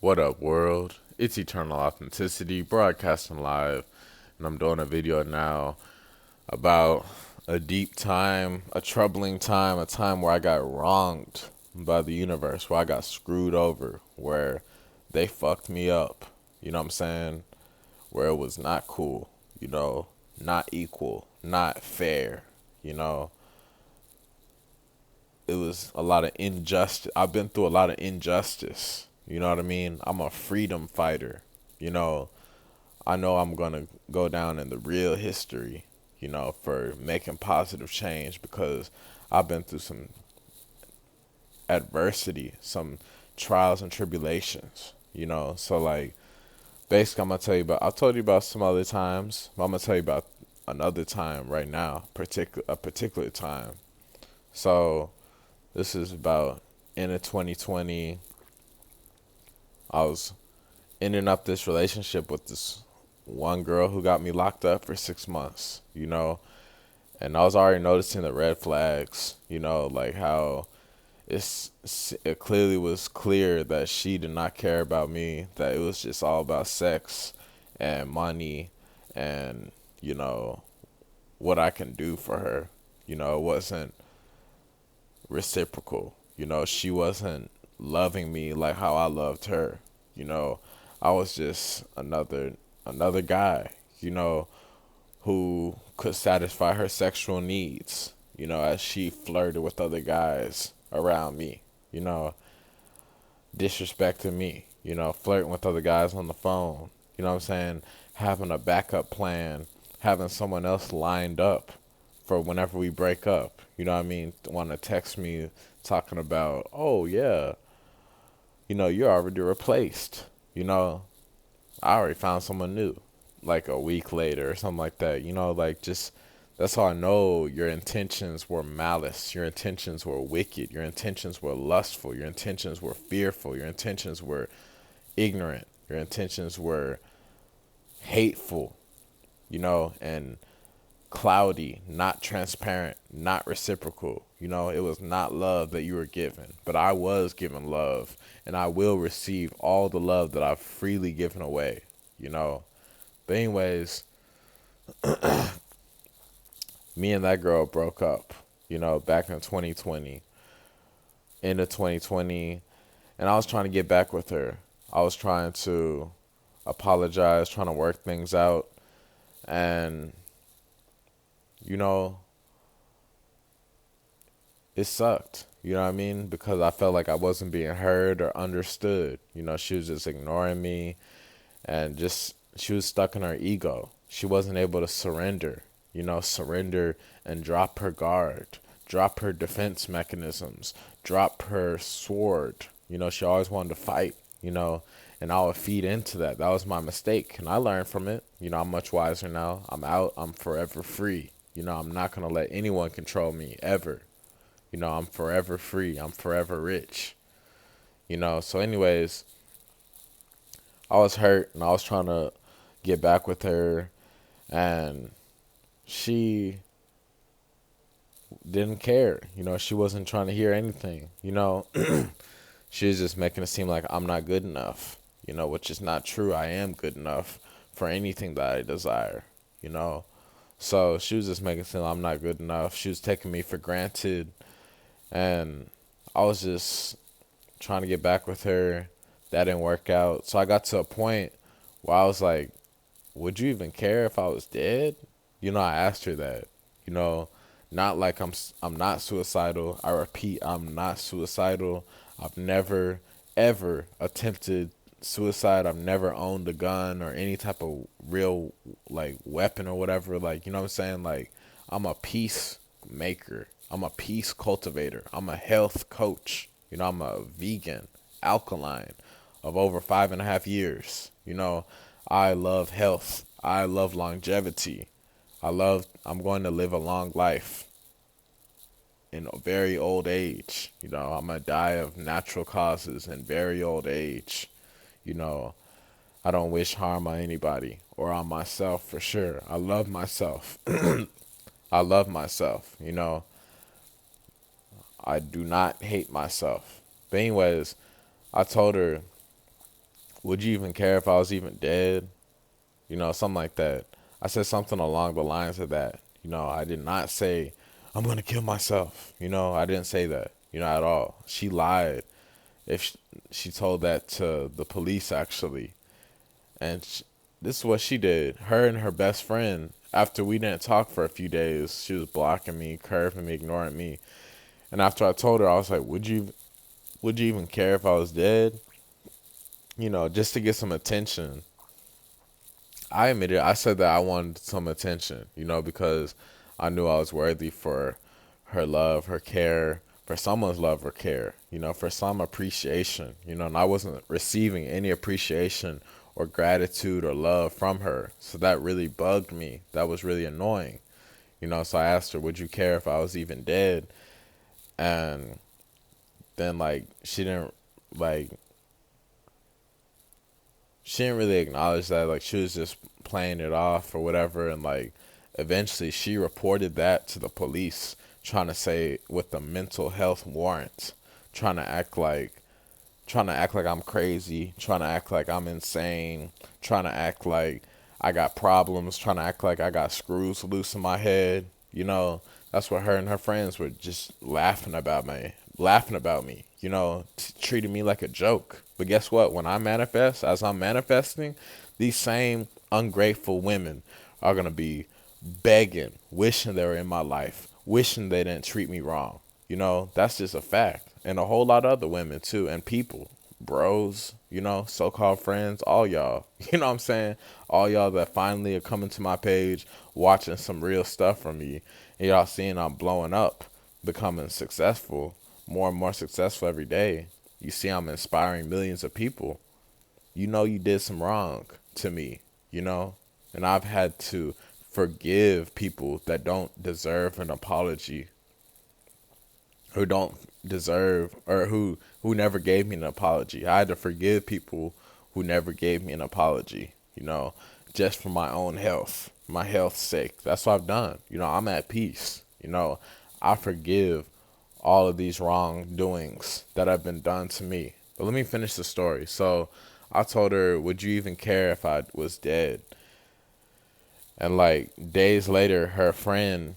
What up, world? It's Eternal Authenticity, broadcasting live, and I'm doing a video now about a deep time, a troubling time, a time where I got wronged by the universe, where I got screwed over, where they fucked me up, you know what I'm saying? Where it was not cool, not equal, not fair, you know? It was a lot of injustice. I've been through a lot of injustice. You know what I mean? I'm a freedom fighter. You know, I know I'm going to go down in the real history, for making positive change because I've been through some adversity, some trials and tribulations. So, like, basically, I've told you about some other times, but I'm going to tell you about another time right now, a particular time. So, this is about end of 2020. I was ending up this relationship with this one girl who got me locked up for 6 months, and I was already noticing the red flags, like how it clearly was clear that she did not care about me, that it was just all about sex and money and, what I can do for her. It wasn't reciprocal. She wasn't loving me like how I loved her. I was just another guy, who could satisfy her sexual needs, as she flirted with other guys around me, you know, disrespecting me, flirting with other guys on the phone, you know what I'm saying? Having a backup plan, having someone else lined up for whenever we break up, you know what I mean? Want to text me talking about, oh, yeah, you're already replaced, I already found someone new, like a week later or something like that, like just, that's how I know your intentions were malice, your intentions were wicked, your intentions were lustful, your intentions were fearful, your intentions were ignorant, your intentions were hateful, and cloudy, not transparent, not reciprocal. It was not love that you were given, but I was given love, and I will receive all the love that I've freely given away. But anyways, me and that girl broke up, back in 2020, end of 2020, and I was trying to get back with her. I was trying to apologize, trying to work things out, and you know, it sucked. You know what I mean? Because I felt like I wasn't being heard or understood. She was just ignoring me and just, she was stuck in her ego. She wasn't able to surrender and drop her guard, drop her defense mechanisms, drop her sword. She always wanted to fight, and I would feed into that. That was my mistake, and I learned from it. I'm much wiser now. I'm out. I'm forever free. I'm not going to let anyone control me ever. I'm forever free. I'm forever rich. So anyways, I was hurt and I was trying to get back with her, and she didn't care. She wasn't trying to hear anything. She was just making it seem like I'm not good enough, which is not true. I am good enough for anything that I desire. So she was just making it seem like I'm not good enough. She was taking me for granted. And I was just trying to get back with her. That didn't work out. So I got to a point where I was like, would you even care if I was dead? I asked her that. Not like I'm not suicidal. I repeat, I'm not suicidal. I've never, ever attempted suicide. I've never owned a gun or any type of real, like, weapon or whatever. Like, you know what I'm saying? Like, I'm a peacemaker. I'm a peace cultivator. I'm a health coach. I'm a vegan, alkaline of over 5.5 years. I love health. I love longevity. I'm going to live a long life in a very old age. I'm going to die of natural causes in very old age. I don't wish harm on anybody or on myself for sure. I love myself. I love myself. I do not hate myself. But anyways, I told her Would you even care if I was even dead? You know, something like that. I said something along the lines of that. You know, I did not say, I'm going to kill myself. You know, I didn't say that, you know, at all. She lied if she told that to the police, actually. And this is what she did. Her and her best friend, after we didn't talk for a few days, she was blocking me, curving me, ignoring me. And after I told her, I was like, would you even care if I was dead? You know, just to get some attention. I admitted, I said that I wanted some attention, you know, because I knew I was worthy for her love, her care, for someone's love or care, you know, for some appreciation, you know, and I wasn't receiving any appreciation or gratitude or love from her. So that really bugged me. That was really annoying, you know. So I asked her, would you care if I was even dead? And then, like, like, she didn't really acknowledge that. Like, she was just playing it off or whatever. And, like, eventually she reported that to the police, trying to say with a mental health warrant, trying to act like I'm crazy, trying to act like I'm insane, trying to act like I got problems, trying to act like I got screws loose in my head. You know, that's what her and her friends were just laughing about me, you know, treating me like a joke. But guess what? When I manifest, as I'm manifesting, these same ungrateful women are going to be begging, wishing they were in my life, wishing they didn't treat me wrong. You know, that's just a fact. And a whole lot of other women too, and people, bros, you know, so-called friends, all y'all, you know what I'm saying? All y'all that finally are coming to my page, watching some real stuff from me, and y'all seeing I'm blowing up, becoming successful, more and more successful every day. You see I'm inspiring millions of people. You know you did some wrong to me, you know? And I've had to forgive people that don't deserve an apology, who don't deserve, or who never gave me an apology. I had to forgive people who never gave me an apology, you know, just for my own health, my health's sake. That's what I've done. You know, I'm at peace. You know, I forgive all of these wrongdoings that have been done to me. But let me finish the story. So I told her, would you even care if I was dead? And like days later, her friend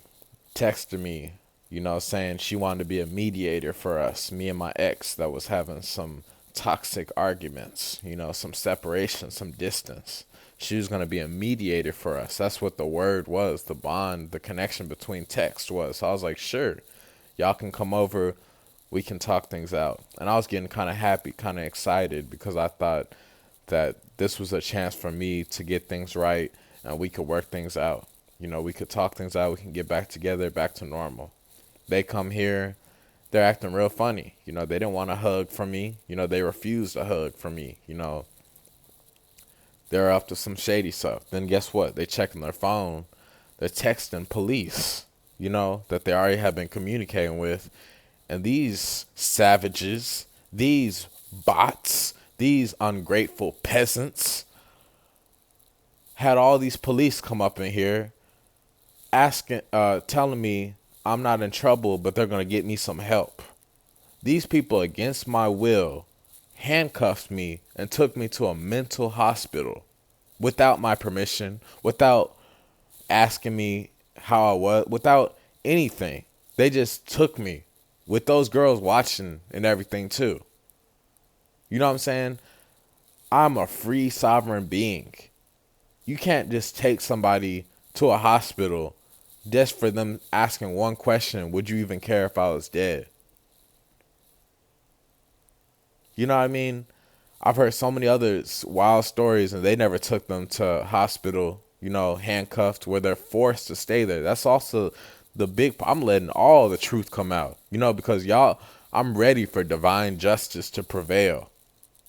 texted me, you know, saying she wanted to be a mediator for us, me and my ex that was having some toxic arguments, you know, some separation, some distance. She was going to be a mediator for us. That's what the word was, the bond, the connection between text was. So I was like, sure, y'all can come over, we can talk things out. And I was getting kind of happy, kind of excited, because I thought that this was a chance for me to get things right and we could work things out. You know, we could talk things out, we can get back together, back to normal. They come here, they're acting real funny. You know, they didn't want a hug from me. You know, they refused a hug from me. You know, they're up to some shady stuff. Then guess what? They checking their phone. They're texting police, you know, that they already have been communicating with. And these savages, these bots, these ungrateful peasants had all these police come up in here asking, telling me I'm not in trouble, but they're going to get me some help. These people, against my will, handcuffed me and took me to a mental hospital without my permission, without asking me how I was, without anything. They just took me with those girls watching and everything too. You know what I'm saying? I'm a free sovereign being. You can't just take somebody to a hospital just for them asking one question, would you even care if I was dead? You know what I mean? I've heard so many other wild stories and they never took them to hospital, you know, handcuffed, where they're forced to stay there. That's also the big, I'm letting all the truth come out, you know, because y'all, I'm ready for divine justice to prevail.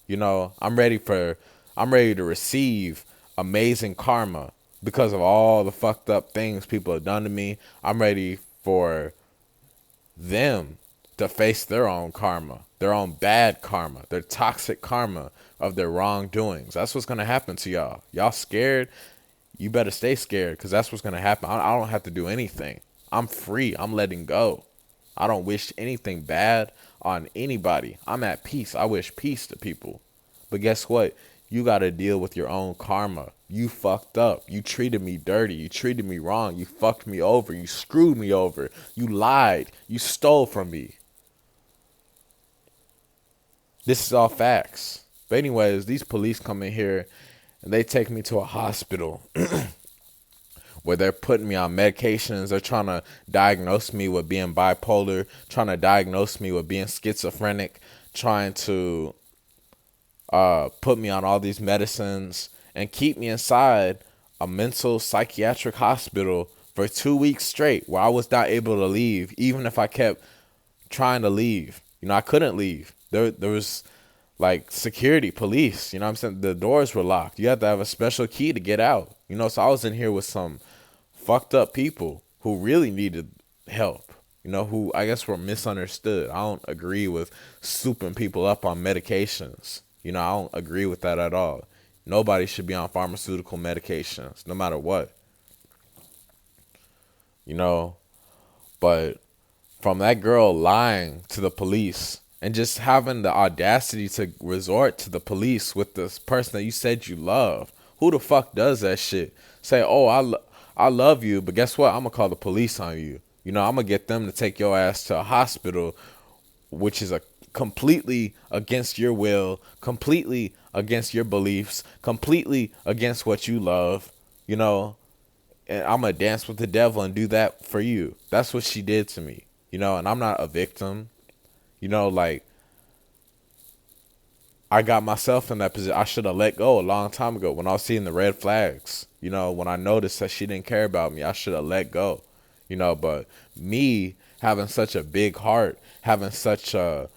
You know, I'm ready to receive amazing karma because of all the fucked up things people have done to me. I'm ready for them to face their own karma, their own bad karma, their toxic karma of their wrongdoings. That's what's going to happen to y'all. Y'all scared? You better stay scared, because that's what's going to happen. I don't have to do anything. I'm free. I'm letting go. I don't wish anything bad on anybody. I'm at peace. I wish peace to people. But guess what? You got to deal with your own karma. You fucked up. You treated me dirty. You treated me wrong. You fucked me over. You screwed me over. You lied. You stole from me. This is all facts. But anyways, these police come in here and they take me to a hospital where they're putting me on medications. They're trying to diagnose me with being bipolar, trying to diagnose me with being schizophrenic, trying to put me on all these medicines and keep me inside a mental psychiatric hospital for 2 weeks straight, where I was not able to leave, even if I kept trying to leave. I couldn't leave. There was like security, police, you know what I'm saying? The doors were locked. You had to have a special key to get out. So I was in here with some fucked up people who really needed help, who I guess were misunderstood. I don't agree with souping people up on medications. I don't agree with that at all. Nobody should be on pharmaceutical medications, no matter what. But from that girl lying to the police and just having the audacity to resort to the police with this person that you said you love. Who the fuck does that shit? Say, oh, I love you, but guess what? I'm going to call the police on you. I'm going to get them to take your ass to a hospital, which is a completely against your will, completely against your beliefs, completely against what you love, and I'm going to dance with the devil and do that for you. That's what she did to me, and I'm not a victim. Like, I got myself in that position. I should have let go a long time ago when I was seeing the red flags. When I noticed that she didn't care about me, I should have let go. But me having such a big heart, having such a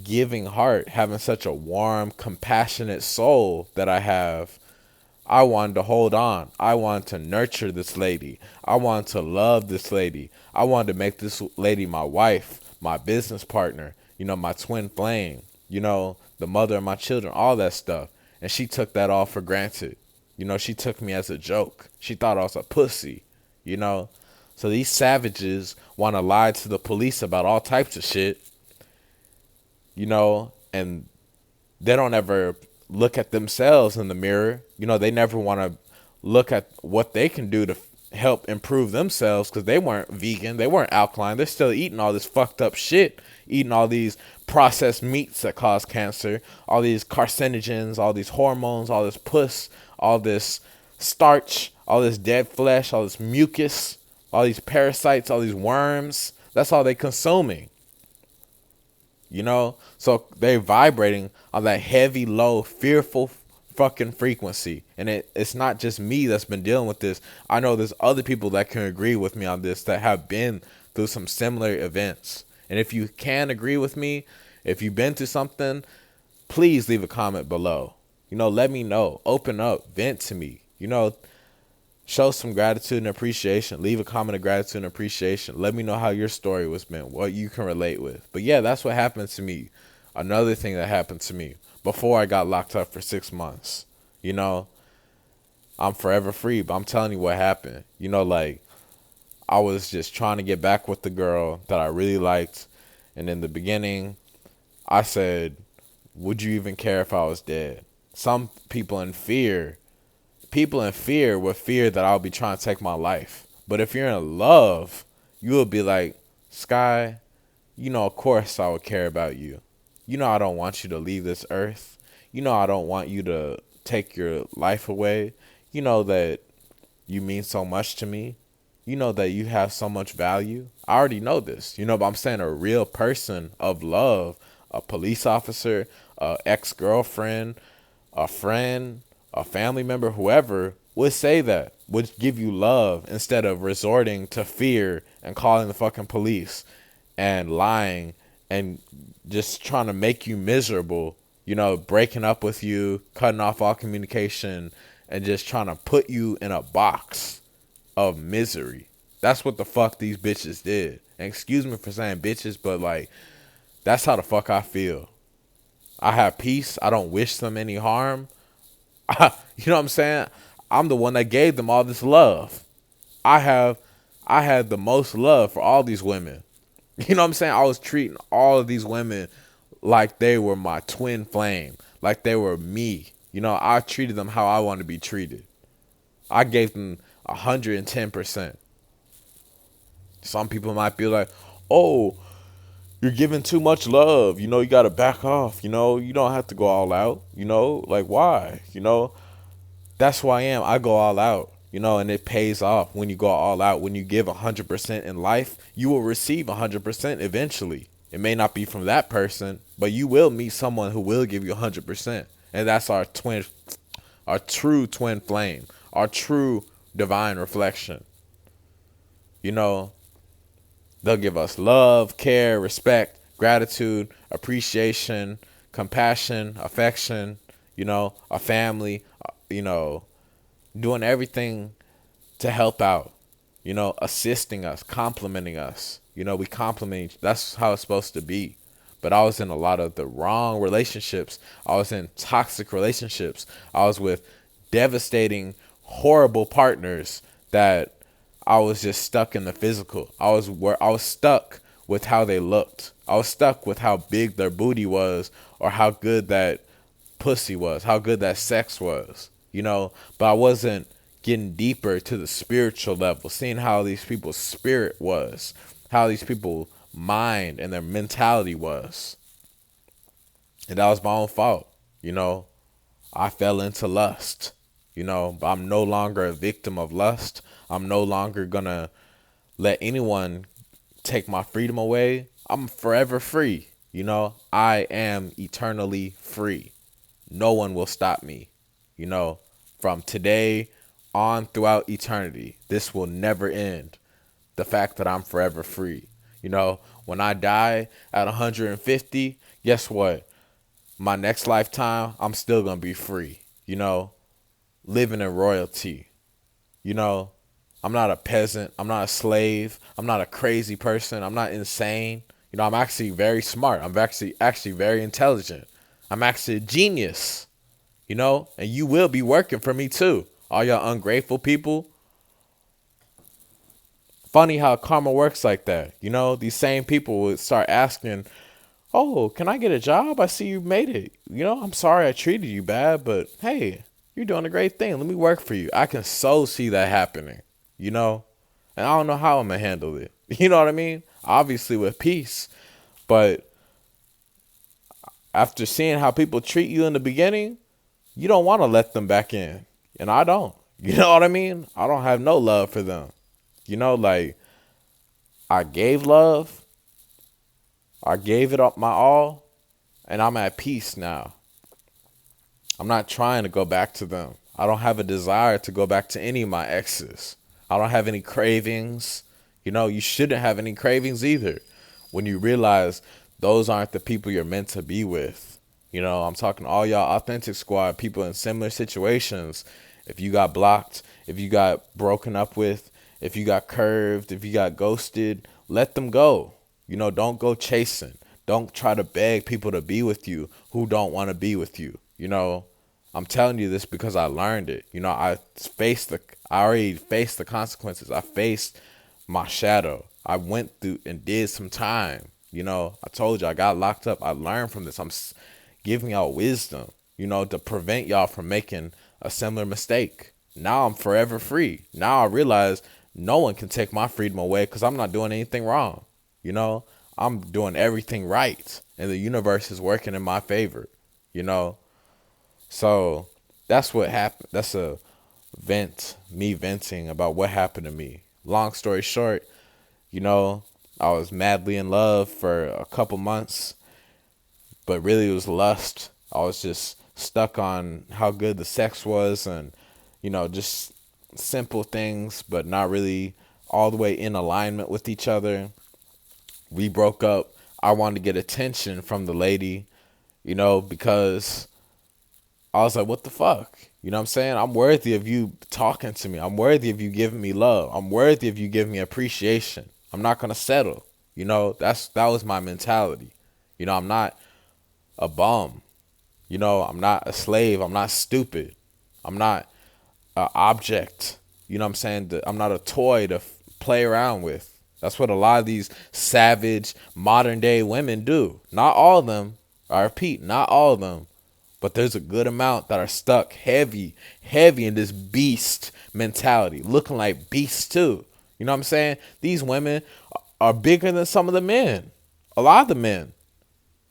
giving heart, having such a warm, compassionate soul that I wanted to hold on. I wanted to nurture this lady. I wanted to love this lady. I wanted to make this lady my wife, my business partner, my twin flame, the mother of my children, all that stuff. And she took that all for granted. She took me as a joke. She thought I was a pussy, So these savages want to lie to the police about all types of shit, and they don't ever look at themselves in the mirror. They never want to look at what they can do to help improve themselves, because they weren't vegan, they weren't alkaline, they're still eating all this fucked up shit, eating all these processed meats that cause cancer, all these carcinogens, all these hormones, all this puss, all this starch, all this dead flesh, all this mucus, all these parasites, all these worms. That's all they consuming. So they're vibrating on that heavy, low, fearful fucking frequency. And it's not just me that's been dealing with this. I know there's other people that can agree with me on this, that have been through some similar events. And if you can agree with me, if you've been through something, please leave a comment below. Let me know. Open up. Vent to me. Show some gratitude and appreciation. Leave a comment of gratitude and appreciation. Let me know how your story was been, what you can relate with. But yeah, that's what happened to me. Another thing that happened to me before I got locked up for 6 months. I'm forever free, but I'm telling you what happened. Like, I was just trying to get back with the girl that I really liked. And in the beginning, I said, would you even care if I was dead? Some people in fear would fear that I'll be trying to take my life. But if you're in love, you will be like, Sky, of course I would care about you. I don't want you to leave this earth. I don't want you to take your life away. That you mean so much to me. That you have so much value. I already know this, but I'm saying a real person of love, a police officer, a ex-girlfriend, a friend, a family member, whoever, would say that, would give you love instead of resorting to fear and calling the fucking police and lying and just trying to make you miserable, breaking up with you, cutting off all communication, and just trying to put you in a box of misery. That's what the fuck these bitches did. And excuse me for saying bitches, but like, that's how the fuck I feel. I have peace. I don't wish them any harm. You know what I'm saying? I'm the one that gave them all this love. I had the most love for all these women. You know what I'm saying? I was treating all of these women like they were my twin flame, like they were me. I treated them how I want to be treated. I gave them 110%. Some people might be like, oh, you're giving too much love. You got to back off. You don't have to go all out. Like, why? That's who I am. I go all out, and it pays off when you go all out. When you give 100% in life, you will receive 100% eventually. It may not be from that person, but you will meet someone who will give you 100%. And that's our true twin flame, our true divine reflection. They'll give us love, care, respect, gratitude, appreciation, compassion, affection, a family, doing everything to help out, assisting us, complimenting us. We compliment. That's how it's supposed to be. But I was in a lot of the wrong relationships. I was in toxic relationships. I was with devastating, horrible partners that I was just stuck in the physical. I was stuck with how they looked. I was stuck with how big their booty was, or how good that pussy was, how good that sex was, but I wasn't getting deeper to the spiritual level, seeing how these people's spirit was, how these people's mind and their mentality was. And that was my own fault. I fell into lust, but I'm no longer a victim of lust. I'm no longer gonna let anyone take my freedom away. I'm forever free. I am eternally free. No one will stop me, from today on throughout eternity. This will never end. The fact that I'm forever free. When I die at 150, guess what? My next lifetime, I'm still going to be free, living in royalty. I'm not a peasant. I'm not a slave. I'm not a crazy person. I'm not insane. I'm actually very smart. I'm actually very intelligent. I'm actually a genius, and you will be working for me too. All y'all ungrateful people. Funny how karma works like that. These same people would start asking, oh, can I get a job? I see you made it. I'm sorry I treated you bad, but hey, you're doing a great thing. Let me work for you. I can so see that happening, and I don't know how I'm going to handle it. You know what I mean? Obviously with peace, but after seeing how people treat you in the beginning, you don't want to let them back in. And I don't. You know what I mean? I don't have no love for them. Like, I gave love. I gave it up my all. And I'm at peace now. I'm not trying to go back to them. I don't have a desire to go back to any of my exes. I don't have any cravings. You shouldn't have any cravings either. When you realize those aren't the people you're meant to be with. I'm talking to all y'all authentic squad, people in similar situations. If you got blocked, if you got broken up with, if you got curved, if you got ghosted, let them go. Don't go chasing. Don't try to beg people to be with you who don't want to be with you. I'm telling you this because I learned it. I already faced the consequences. I faced my shadow. I went through and did some time. I told you I got locked up. I learned from this. I'm giving y'all wisdom, to prevent y'all from making a similar mistake. Now I'm forever free. Now I realize no one can take my freedom away because I'm not doing anything wrong. I'm doing everything right. And the universe is working in my favor, So that's what happened. That's me venting about what happened to me. Long story short, I was madly in love for a couple months, but really it was lust. I was just stuck on how good the sex was and, just simple things, but not really all the way in alignment with each other. We broke up. I wanted to get attention from the lady, because I was like, what the fuck? You know what I'm saying? I'm worthy of you talking to me. I'm worthy of you giving me love. I'm worthy of you giving me appreciation. I'm not going to settle. That was my mentality. I'm not a bum. I'm not a slave. I'm not stupid. I'm not an object. You know what I'm saying? I'm not a toy to play around with. That's what a lot of these savage modern day women do. Not all of them. I repeat, not all of them. But there's a good amount that are stuck heavy in this beast mentality, looking like beasts too. You know what I'm saying? These women are bigger than some of the men. A lot of the men.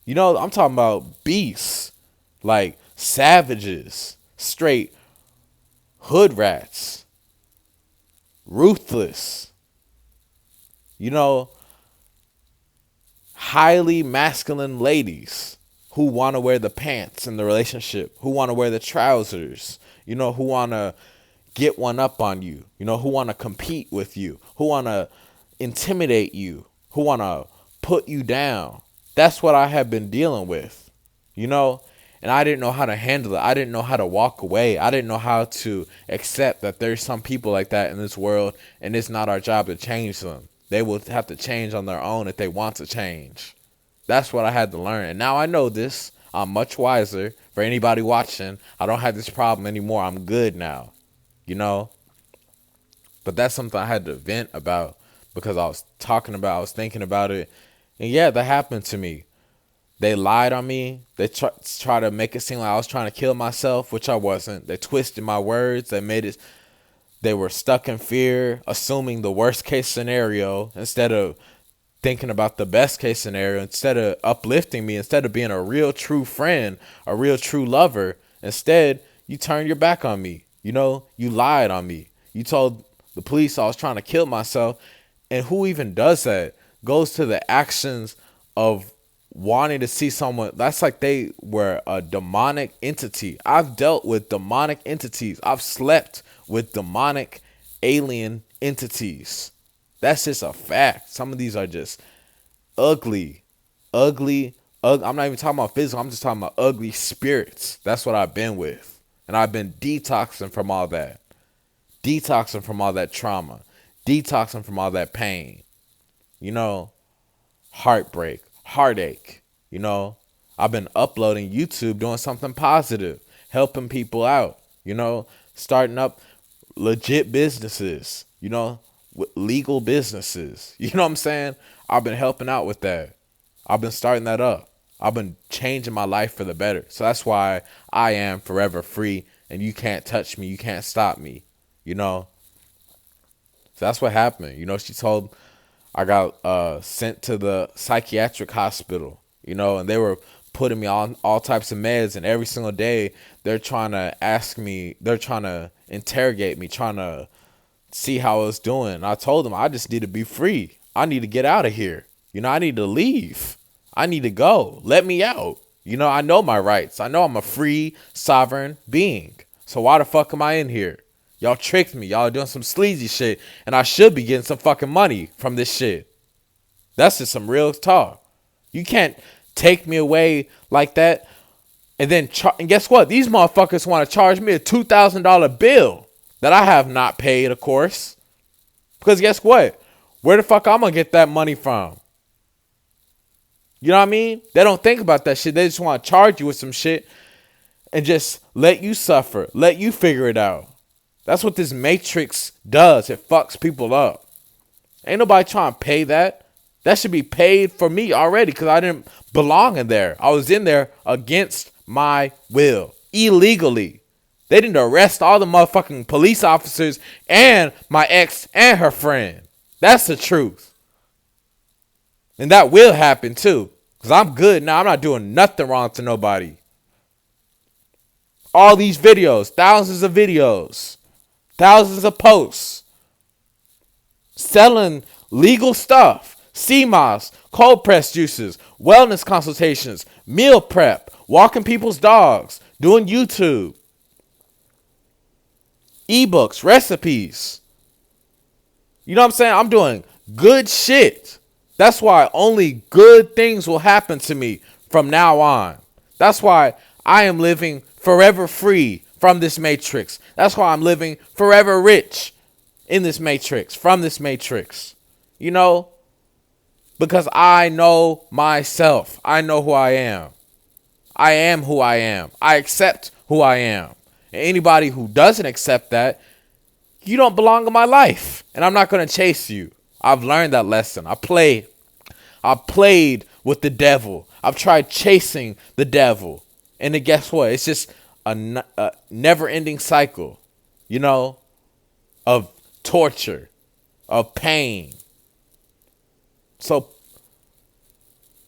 You know, I'm talking about beasts. Like savages. Straight hood rats. Ruthless. You know, highly masculine ladies who want to wear the pants in the relationship, who want to wear the trousers, you know, who want to get one up on you, you know, who want to compete with you, who want to intimidate you, who want to put you down. That's what I have been dealing with, you know, and I didn't know how to handle it. I didn't know how to walk away. I didn't know how to accept that there's some people like that in this world, and it's not our job to change them. They will have to change on their own if they want to change. That's what I had to learn. And now I know this. I'm much wiser. For anybody watching, I don't have this problem anymore. I'm good now, you know. But that's something I had to vent about because I was thinking about it. And yeah, that happened to me. They lied on me. They try to make it seem like I was trying to kill myself, which I wasn't. They twisted my words. They were stuck in fear, assuming the worst case scenario instead of thinking about the best case scenario, instead of uplifting me, instead of being a real true friend, a real true lover. Instead, you turned your back on me. You know, you lied on me. You told the police I was trying to kill myself. And who even does that? Goes to the actions of wanting to see someone. That's like they were a demonic entity. I've dealt with demonic entities. I've slept with demonic alien entities. That's just a fact. Some of these are just ugly. I'm not even talking about physical. I'm just talking about ugly spirits. That's what I've been with. And I've been detoxing from all that. Detoxing from all that trauma. Detoxing from all that pain. You know, heartbreak, heartache. You know, I've been uploading YouTube, doing something positive, helping people out. You know, starting up legit businesses. You know, legal businesses. You know what I'm saying? I've been helping out with that. I've been starting that up. I've been changing my life for the better. So that's why I am forever free, and you can't touch me. You can't stop me. You know? So that's what happened. You know, I got sent to the psychiatric hospital, you know, and they were putting me on all types of meds, and every single day they're trying to interrogate me, trying to see how I was doing. I told them I just need to be free. I need to get out of here. You know, I need to leave. I need to go. Let me out. You know, I know my rights. I know I'm a free, sovereign being. So why the fuck am I in here? Y'all tricked me. Y'all are doing some sleazy shit, and I should be getting some fucking money from this shit. That's just some real talk. You can't take me away like that. And guess what? These motherfuckers want to charge me a $2,000 bill that I have not paid, of course. Because guess what? Where the fuck I'm going to get that money from? You know what I mean? They don't think about that shit. They just want to charge you with some shit and just let you suffer. Let you figure it out. That's what this matrix does. It fucks people up. Ain't nobody trying to pay that. That should be paid for me already because I didn't belong in there. I was in there against my will. Illegally. They didn't arrest all the motherfucking police officers and my ex and her friend. That's the truth. And that will happen too. Because I'm good now. I'm not doing nothing wrong to nobody. All these videos. Thousands of videos. Thousands of posts. Selling legal stuff. CMOS. Cold press juices. Wellness consultations. Meal prep. Walking people's dogs. Doing YouTube. Ebooks. Recipes. You know what I'm saying? I'm doing good shit. That's why only good things will happen to me from now on. That's why I am living forever free from this matrix. That's why I'm living forever rich in this matrix, from this matrix. You know? Because I know myself. I know who I am. I am who I am. I accept who I am. And anybody who doesn't accept that, you don't belong in my life. And I'm not going to chase you. I've learned that lesson. I played with the devil. I've tried chasing the devil. And then guess what? It's just a never-ending cycle, you know, of torture, of pain. So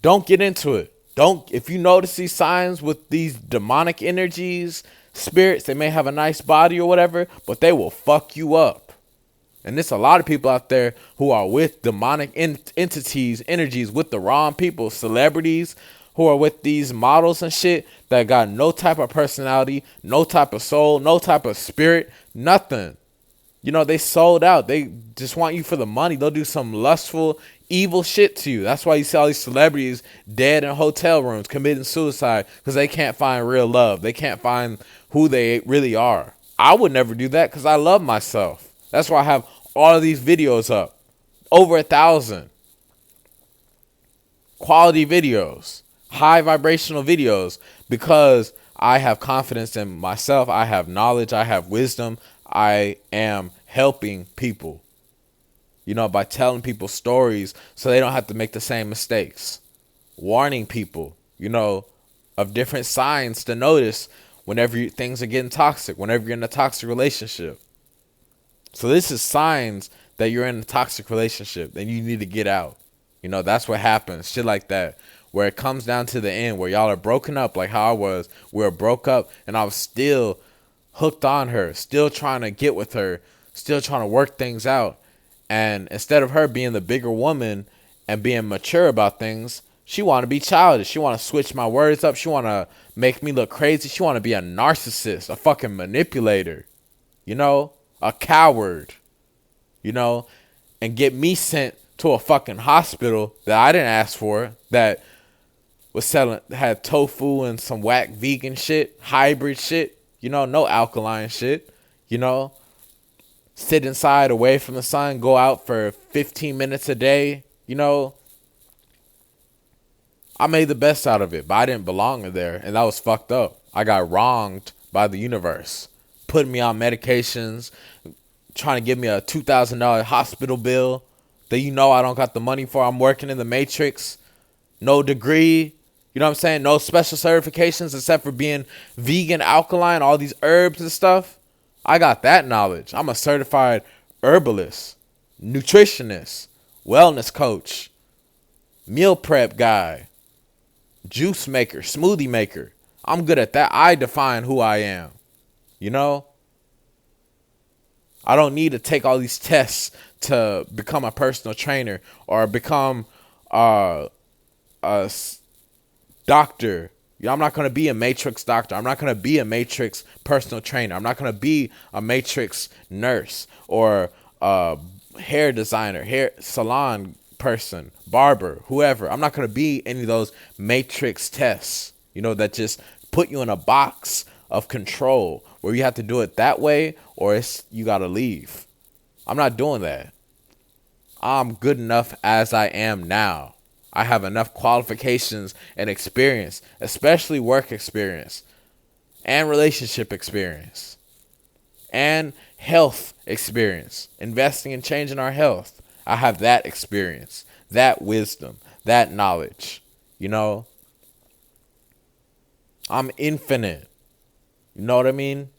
don't get into it. If you notice these signs with these demonic energies, spirits, they may have a nice body or whatever, but they will fuck you up. And there's a lot of people out there who are with demonic entities, energies, with the wrong people, celebrities who are with these models and shit that got no type of personality, no type of soul, no type of spirit, nothing. You know, they sold out. They just want you for the money. They'll do some lustful, evil shit to you. That's why you see all these celebrities dead in hotel rooms committing suicide, because they can't find real love. They can't find who they really are. I would never do that because I love myself. That's why I have all of these videos up. Over 1,000. Quality videos. High vibrational videos. Because I have confidence in myself. I have knowledge. I have wisdom. I am helping people. You know, by telling people stories so they don't have to make the same mistakes. Warning people, you know, of different signs to notice whenever things are getting toxic. Whenever you're in a toxic relationship. So this is signs that you're in a toxic relationship and you need to get out. You know, that's what happens. Shit like that. Where it comes down to the end where y'all are broken up like how I was. We were broke up and I was still hooked on her. Still trying to get with her. Still trying to work things out. And instead of her being the bigger woman and being mature about things, she want to be childish. She want to switch my words up. She want to make me look crazy. She want to be a narcissist. A fucking manipulator. You know? A coward, you know, and get me sent to a fucking hospital that I didn't ask for, that was had tofu and some whack vegan shit, hybrid shit, you know, no alkaline shit, you know, sit inside away from the sun, go out for 15 minutes a day, you know. I made the best out of it, but I didn't belong there, and that was fucked up. I got wronged by the universe. Putting me on medications, trying to give me a $2,000 hospital bill that you know I don't got the money for. I'm working in the Matrix. No degree. You know what I'm saying? No special certifications except for being vegan, alkaline, all these herbs and stuff. I got that knowledge. I'm a certified herbalist, nutritionist, wellness coach, meal prep guy, juice maker, smoothie maker. I'm good at that. I define who I am. You know, I don't need to take all these tests to become a personal trainer or become a doctor. You know, I'm not going to be a Matrix doctor. I'm not going to be a Matrix personal trainer. I'm not going to be a Matrix nurse or a hair designer, hair salon person, barber, whoever. I'm not going to be any of those Matrix tests, you know, that just put you in a box of control where you have to do it that way or you got to leave. I'm not doing that. I'm good enough as I am now. I have enough qualifications and experience, especially work experience and relationship experience and health experience, investing in changing our health. I have that experience, that wisdom, that knowledge, you know. I'm infinite. You know what I mean?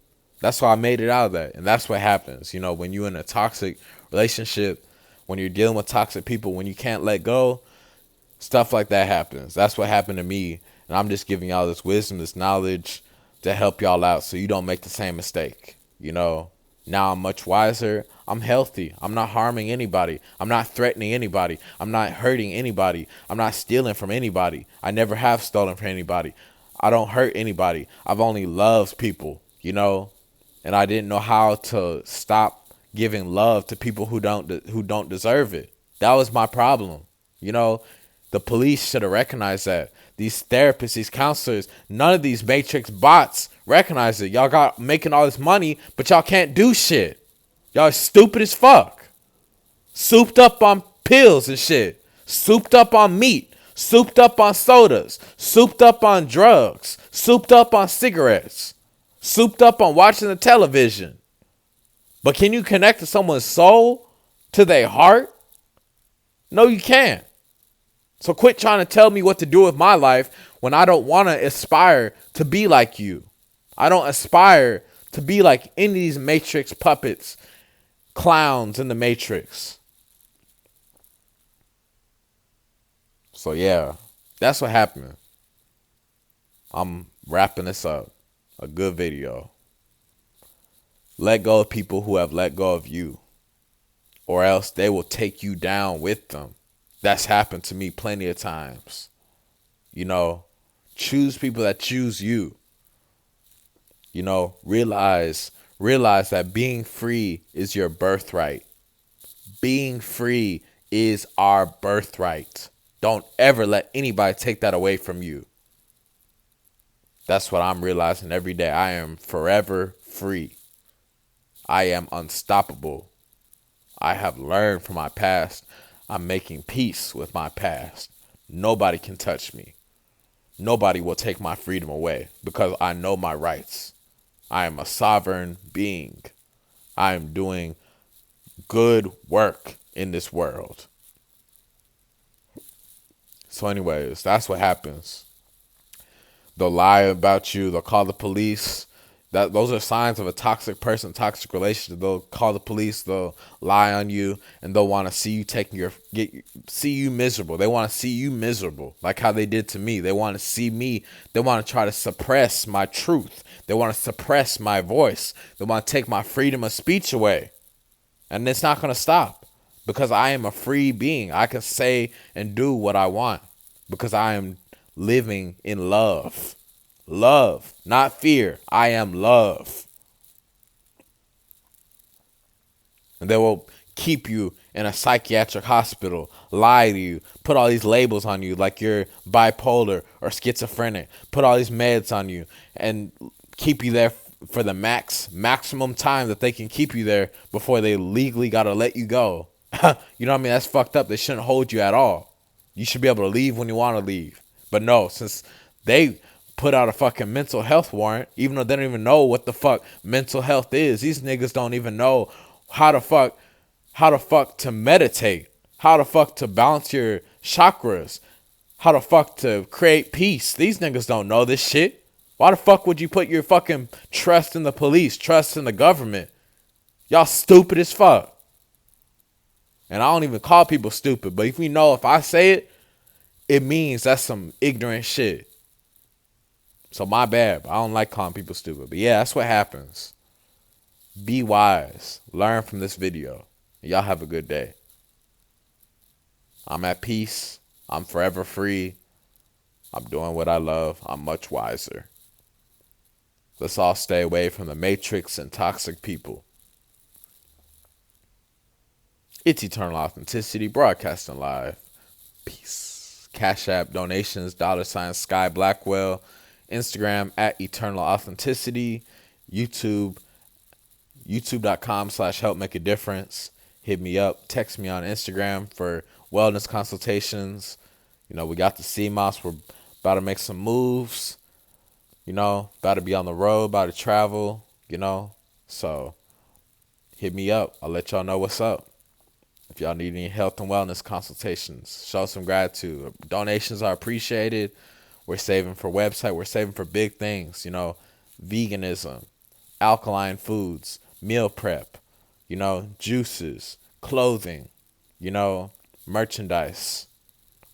That's why I made it out of that. And that's what happens, you know, when you're in a toxic relationship, when you're dealing with toxic people, when you can't let go, stuff like that happens. That's what happened to me. And I'm just giving y'all this wisdom, this knowledge to help y'all out so you don't make the same mistake. You know, now I'm much wiser. I'm healthy. I'm not harming anybody. I'm not threatening anybody. I'm not hurting anybody. I'm not stealing from anybody. I never have stolen from anybody. I don't hurt anybody. I've only loved people, you know, and I didn't know how to stop giving love to people who don't deserve it. That was my problem. You know, the police should have recognized that. These therapists, these counselors, none of these Matrix bots recognize it. Y'all got making all this money, but y'all can't do shit. Y'all are stupid as fuck. Souped up on pills and shit. Souped up on meat. Souped up on sodas, souped up on drugs, souped up on cigarettes, souped up on watching the television. But can you connect to someone's soul, to their heart? No, you can't. So quit trying to tell me what to do with my life when I don't want to aspire to be like you. I don't aspire to be like any of these Matrix puppets, clowns in the Matrix. So yeah, that's what happened. I'm wrapping this up. A good video. Let go of people who have let go of you, or else they will take you down with them. That's happened to me plenty of times. You know, choose people that choose you. You know, realize that being free is your birthright. Being free is our birthright. Don't ever let anybody take that away from you. That's what I'm realizing every day. I am forever free. I am unstoppable. I have learned from my past. I'm making peace with my past. Nobody can touch me. Nobody will take my freedom away because I know my rights. I am a sovereign being. I am doing good work in this world. So anyways, that's what happens. They'll lie about you. They'll call the police. Those are signs of a toxic person, toxic relationship. They'll call the police. They'll lie on you, and they'll want to see you see you miserable. They want to see you miserable, like how they did to me. They want to see me. They want to try to suppress my truth. They want to suppress my voice. They want to take my freedom of speech away, and it's not going to stop because I am a free being. I can say and do what I want because I am living in love. Love, not fear. I am love. And they will keep you in a psychiatric hospital, lie to you, put all these labels on you like you're bipolar or schizophrenic, put all these meds on you, and keep you there for the maximum time that they can keep you there before they legally got to let you go. You know what I mean? That's fucked up. They shouldn't hold you at all. You should be able to leave when you want to leave. But no, since they put out a fucking mental health warrant, even though they don't even know what the fuck mental health is. These niggas don't even know how the fuck to meditate, how the fuck to balance your chakras, how the fuck to create peace. These niggas don't know this shit. Why the fuck would you put your fucking trust in the police, trust in the government? Y'all stupid as fuck. And I don't even call people stupid, but if we know if I say it, it means that's some ignorant shit. So my bad. I don't like calling people stupid. But yeah, that's what happens. Be wise. Learn from this video. Y'all have a good day. I'm at peace. I'm forever free. I'm doing what I love. I'm much wiser. Let's all stay away from the Matrix and toxic people. It's Eternal Authenticity, broadcasting live. Peace. CashApp donations, $skyblackwell. Instagram at Eternal Authenticity. YouTube.com/help make a difference. Hit me up. Text me on Instagram for wellness consultations. You know, we got the CMOS. We're about to make some moves. You know, about to be on the road, about to travel, you know. So hit me up. I'll let y'all know what's up. If y'all need any health and wellness consultations, show some gratitude. Donations are appreciated. We're saving for website. We're saving for big things, you know, veganism, alkaline foods, meal prep, you know, juices, clothing, you know, merchandise,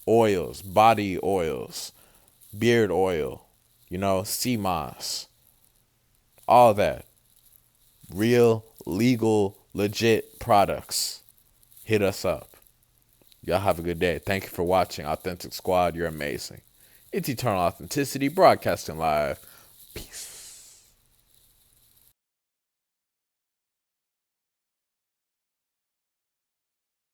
oils, body oils, beard oil, you know, sea moss, all that. Real, legal, legit products. Hit us up. Y'all have a good day. Thank you for watching. Authentic Squad, you're amazing. It's Eternal Authenticity, broadcasting live.